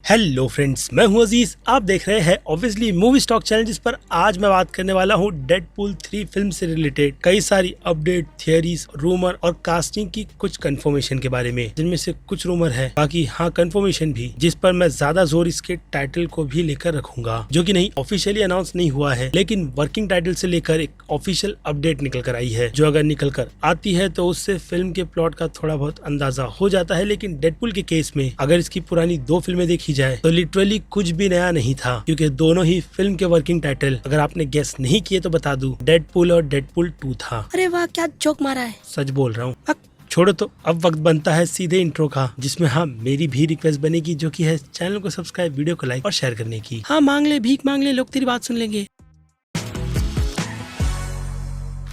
Hello friends, मैं हूं अजीज। आप देख रहे हैं ऑब्वियसली मूवी स्टॉक चैनल, जिस पर आज मैं बात करने वाला हूं डेडपूल 3 फिल्म से रिलेटेड कई सारी अपडेट, थियरीज, रूमर और कास्टिंग की कुछ कंफर्मेशन के बारे में, जिनमें से कुछ रूमर है, बाकी हाँ कंफर्मेशन भी, जिस पर मैं ज्यादा जोर इसके टाइटल को भी लेकर रखूंगा, जो कि नहीं ऑफिशियली अनाउंस नहीं हुआ है, लेकिन वर्किंग टाइटल से लेकर एक ऑफिशियल अपडेट निकल कर आई है, जो अगर निकल कर आती है तो उससे फिल्म के प्लॉट का थोड़ा बहुत अंदाजा हो जाता है। लेकिन डेडपूल के केस में अगर इसकी पुरानी 2 फिल्में देखी जाए तो लिटरली कुछ भी नया नहीं था, क्योंकि दोनों ही फिल्म के वर्किंग टाइटल अगर आपने गेस नहीं किए तो बता दूं, डेडपूल और डेडपूल 2 था। अरे वाह, क्या जोक मारा है। सच बोल रहा हूँ। छोड़ो, तो अब वक्त बनता है सीधे इंट्रो का, जिसमें हाँ मेरी भी रिक्वेस्ट बनेगी, जो कि है चैनल को सब्सक्राइब, वीडियो को लाइक और शेयर करने की। हाँ मांग ले, भीख मांग ले, लोग तेरी बात सुन लेंगे।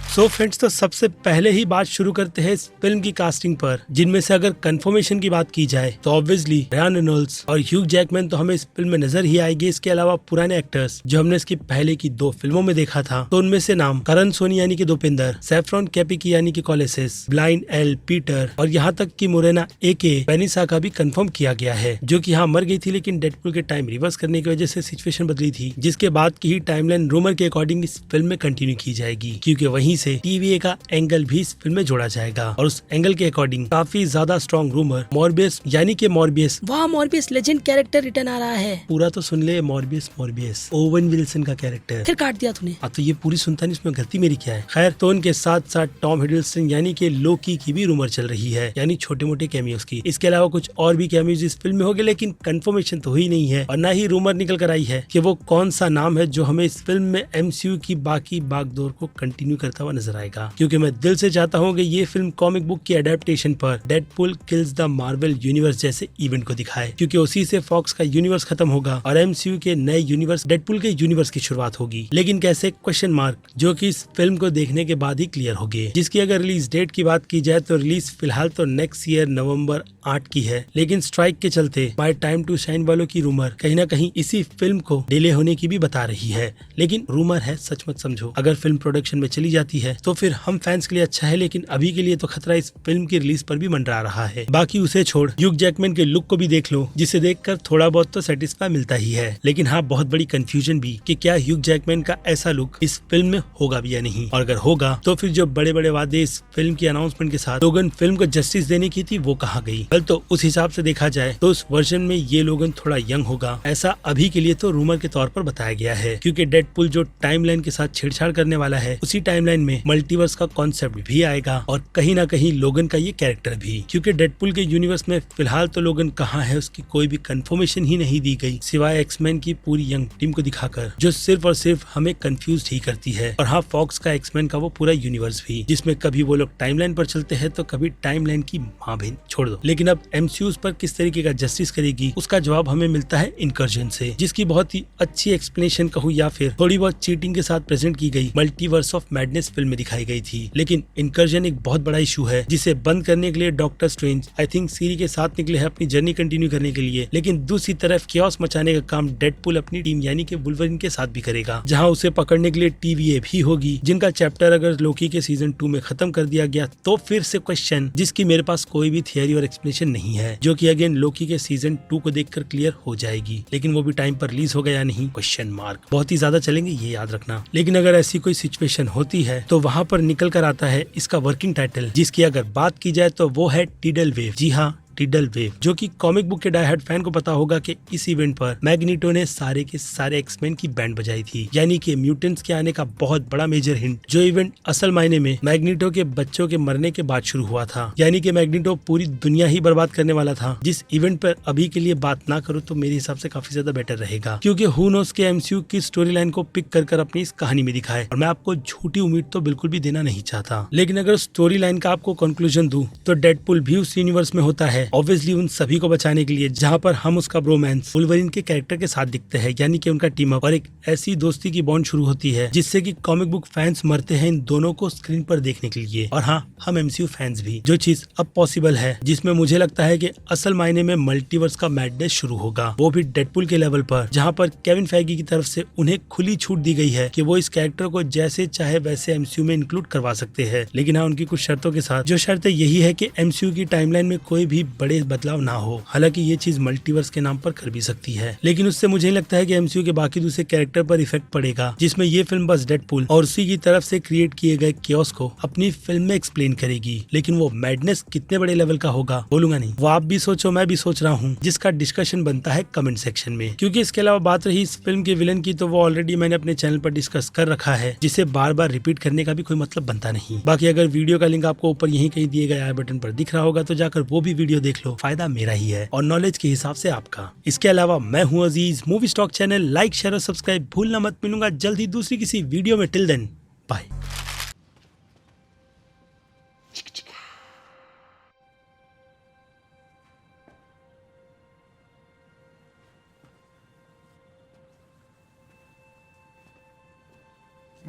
सो फ्रेंड्स, तो सबसे पहले ही बात शुरू करते हैं इस फिल्म की कास्टिंग पर, जिनमें से अगर कंफर्मेशन की बात की जाए तो ऑब्वियसली रायन रेनॉल्ड्स और ह्यूग जैकमैन तो हमें इस फिल्म में नजर ही आएगी। इसके अलावा पुराने एक्टर्स जो हमने इसकी पहले की 2 फिल्मों में देखा था, तो उनमें से नाम करण सोनी यानी कि दोपिंदर, सैफ्रॉन कैपिकी यानी कि कॉलेसिस, ब्लाइंड एल, पीटर और यहाँ तक की मोरेना एके वेनिसा का भी कंफर्म किया गया है, जो कि यहाँ मर गई थी, लेकिन डेडपूल के टाइम रिवर्स करने की वजह से सिचुएशन बदली थी, जिसके बाद की ही टाइमलाइन रूमर के अकॉर्डिंग इस फिल्म में कंटिन्यू की जाएगी, क्योंकि वहीं से TVA का एंगल भी इस फिल्म में जोड़ा जाएगा। और उस एंगल के अकॉर्डिंग काफी ज्यादा स्ट्रॉन्ग रूमर मॉर्बियस यानी कि मॉर्बियस, वाह मॉर्बियस लेजेंड कैरेक्टर रिटर्न आ रहा है। पूरा तो सुन ले, मॉर्बियस ओवन विल्सन का कैरेक्टर। फिर काट दिया तूने। तो ये पूरी सुनता नहीं, इसमें गलती मेरी क्या है। खैर, तो उनके साथ साथ टॉम हिडलस्टन यानी कि लोकी की भी रूमर चल रही है, यानी छोटे मोटे कैमियोस की। इसके अलावा कुछ और भी कैमियोस इस फिल्म में होंगे, लेकिन कंफर्मेशन तो हुई नहीं है और ना ही रूमर निकल कर आई है कि वो कौन सा नाम है जो हमें इस फिल्म में MCU की बाकी बागडोर को कंटिन्यू करता हुआ नजर आएगा। क्योंकि मैं दिल से चाहता हूँ कि ये फिल्म कॉमिक बुक की अडेप्टेशन पर Deadpool kills the Marvel universe जैसे इवेंट को दिखाए, क्योंकि उसी से फॉक्स का यूनिवर्स खत्म होगा और MCU के नए यूनिवर्स डेडपूल के यूनिवर्स की शुरुआत होगी। लेकिन कैसे, क्वेश्चन मार्क, जो कि इस फिल्म को देखने के बाद ही क्लियर होंगे। जिसकी अगर रिलीज डेट की बात की जाए तो रिलीज फिलहाल तो नेक्स्ट ईयर नवंबर 8 की है, लेकिन स्ट्राइक के चलते माय टाइम टू शाइन वालों की रूमर कहीं ना कहीं इसी फिल्म को डिले होने की भी बता रही है। लेकिन रूमर है, सच मत समझो। अगर फिल्म प्रोडक्शन में चली जाती है तो फिर हम फैंस के लिए अच्छा है, लेकिन अभी के लिए तो खतरा इस फिल्म की रिलीज पर भी मंडरा रहा है। बाकी उसे छोड़, ह्यूग जैकमैन के लुक को भी देख लो, जिसे देखकर थोड़ा बहुत तो सेटिस्फाई मिलता ही है। लेकिन हाँ, बहुत बड़ी कंफ्यूजन भी कि क्या ह्यूग जैकमैन का ऐसा लुक इस फिल्म में होगा भी या नहीं, और अगर होगा तो फिर जो बड़े बड़े वादे इस फिल्म की अनाउंसमेंट के साथ लोगन फिल्म को जस्टिस देने की थी, वो कहाँ गई। कल तो उस हिसाब से देखा जाए तो उस वर्जन में ये लोगन थोड़ा यंग होगा, ऐसा अभी के लिए तो रूमर के तौर पर बताया गया है। क्योंकि डेडपूल जो टाइमलाइन के साथ छेड़छाड़ करने वाला है, उसी टाइमलाइन में मल्टीवर्स का कॉन्सेप्ट भी आएगा और कहीं ना कहीं लोगन का ये कैरेक्टर भी। क्योंकि डेडपूल के यूनिवर्स में फिलहाल तो लोगन कहाँ है उसकी कोई भी कंफर्मेशन ही नहीं दी गई, सिवाय एक्समैन की पूरी यंग टीम को दिखाकर, जो सिर्फ और सिर्फ हमें कंफ्यूज ही करती है। और हाँ, फॉक्स का एक्समैन का वो पूरा यूनिवर्स भी, जिसमें कभी वो लोग टाइमलाइन पर चलते हैं तो कभी टाइमलाइन की माँ बहन छोड़ दो। लेकिन अब MCU पर किस तरीके का जस्टिस करेगी, उसका जवाब हमें मिलता है इनकर्जन से, जिसकी बहुत ही अच्छी एक्सप्लेनेशन कहूँ या फिर थोड़ी बहुत चीटिंग के साथ प्रेजेंट की गई मल्टीवर्स ऑफ मैडनेस फिल्म में दिखाई गई थी। लेकिन इनकर्जन एक बहुत बड़ा इशू है, जिसे बंद करने के लिए डॉक्टर स्ट्रेंज आई थिंक सीरी के साथ निकले हैं अपनी जर्नी कंटिन्यू करने के लिए। लेकिन दूसरी तरफ कियोस मचाने का काम डेडपूल अपनी टीम यानी कि वुल्वरिन के साथ भी करेगा, जहां उसे पकड़ने के लिए TVA भी होगी, जिनका चैप्टर अगर लोकी के सीजन 2 में खत्म कर दिया गया तो फिर से क्वेश्चन, जिसकी मेरे पास कोई भी थियरी और एक्सप्लेनेशन नहीं है, जो कि अगेन लोकी के सीजन 2 को देखकर क्लियर हो जाएगी। लेकिन वो भी टाइम पर रिलीज होगा या नहीं, क्वेश्चन मार्क। बहुत ही ज्यादा चलेंगे, ये याद रखना। लेकिन अगर ऐसी कोई सिचुएशन होती है तो वहाँ पर निकल कर आता है इसका वर्किंग टाइटल, जिसकी अगर बात की जाए तो वो है टिडल वेव। जी हाँ, टिडल वेव, जो कि कॉमिक बुक के डाई हार्ड फैन को पता होगा कि इस इवेंट पर मैग्नीटो ने सारे के सारे एक्समैन की बैंड बजाई थी, यानी कि म्यूटेंट्स के आने का बहुत बड़ा मेजर हिंट। जो इवेंट असल मायने में मैग्नीटो के बच्चों के मरने के बाद शुरू हुआ था, यानी कि मैग्नीटो पूरी दुनिया ही बर्बाद करने वाला था। जिस इवेंट पर अभी के लिए बात ना करो तो मेरे हिसाब से काफी ज्यादा बेटर रहेगा, क्योंकि हू नोस के MCU की स्टोरी लाइन को पिक कर अपनी इस कहानी में दिखाए। और मैं आपको झूठी उम्मीद तो बिल्कुल भी देना नहीं चाहता, लेकिन अगर स्टोरी लाइन का आपको कंक्लूजन दूं तो डेडपूल भी उस यूनिवर्स में होता है, ऑब्वियसली उन सभी को बचाने के लिए, जहां पर हम उसका ब्रोमांस वुल्वरिन के कैरेक्टर के साथ दिखते हैं, यानी कि उनका टीम अप और एक ऐसी दोस्ती की बॉन्ड शुरू होती है जिससे कि कॉमिक बुक फैंस मरते हैं इन दोनों को स्क्रीन पर देखने के लिए। और हाँ, हम MCU फैंस भी, जो चीज अब पॉसिबल है, जिसमें मुझे लगता है कि असल मायने में मल्टीवर्स का मैडनेस शुरू होगा, वो भी डेडपूल के लेवल पर, जहां पर केविन फेगी की तरफ से उन्हें खुली छूट दी गई है कि वो इस कैरेक्टर को जैसे चाहे वैसे MCU में इंक्लूड करवा सकते हैं। लेकिन हाँ, उनकी कुछ शर्तों के साथ, जो शर्त यही है कि MCU की टाइमलाइन में कोई भी बड़े बदलाव ना हो। हालांकि ये चीज मल्टीवर्स के नाम पर कर भी सकती है, लेकिन उससे मुझे नहीं लगता है कि एमसीयू के बाकी दूसरे कैरेक्टर पर इफेक्ट पड़ेगा, जिसमें ये फिल्म बस डेडपूल और उसी की तरफ से क्रिएट किए गए कियोस को अपनी फिल्म में एक्सप्लेन करेगी। लेकिन वो मैडनेस कितने बड़े लेवल का होगा बोलूंगा नहीं, वो आप भी सोचो, मैं भी सोच रहा हूँ, जिसका डिस्कशन बनता है कमेंट सेक्शन में। क्योंकि इसके अलावा बात रही इस फिल्म के विलन की, तो वो ऑलरेडी मैंने अपने चैनल पर डिस्कस कर रखा है, जिसे बार बार रिपीट करने का भी कोई मतलब बनता नहीं। बाकी अगर वीडियो का लिंक आपको ऊपर यहीं कहीं दिए गए आई बटन पर दिख रहा होगा तो जाकर वो भी वीडियो देख लो, फायदा मेरा ही है और नॉलेज के हिसाब से आपका। इसके अलावा मैं हूँ Aziz, movie stock channel like share और सब्सक्राइब भूलना मत। मिलूंगा जल्दी दूसरी किसी वीडियो में, till then bye.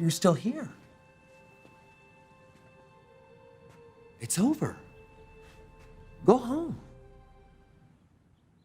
You're still here. It's over. Go home.